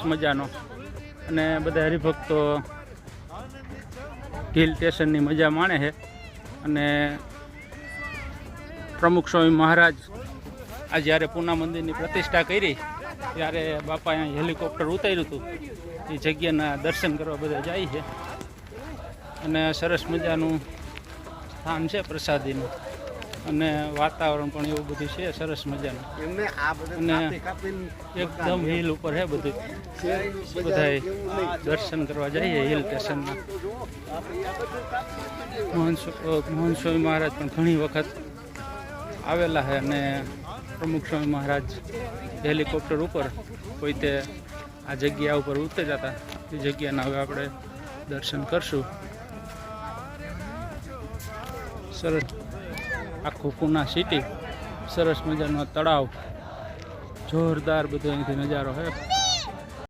મજાનો અને બધા હરિભક્તો હિલ સ્ટેશનની મજા માણે છે અને પ્રમુખ સ્વામી મહારાજ આ જ્યારે પૂના મંદિરની પ્રતિષ્ઠા કરી ત્યારે બાપા અહીંયા હેલિકોપ્ટર ઉતાર્યું હતું એ જગ્યાના દર્શન કરવા બધા જાય છે અને સરસ મજાનું સ્થાન છે પ્રસાદીનું અને વાતાવરણ પણ એવું બધું છે સરસ મજાનું અને એકદમ હિલ ઉપર છે બધું બધા દર્શન કરવા જઈએ હિલ સ્ટેશનમાં મોહન સ્વામી મહારાજ પણ ઘણી વખત આવેલા છે અને પ્રમુખ સ્વામી મહારાજ હેલિકોપ્ટર ઉપર કોઈ તે આ જગ્યા ઉપર ઉતર્યા હતા એ જગ્યાના હવે આપણે દર્શન કરશું સરસ આખું પૂના સિટી સરસ મજાનો તળાવ જોરદાર બધો અહીંથી નજારો છે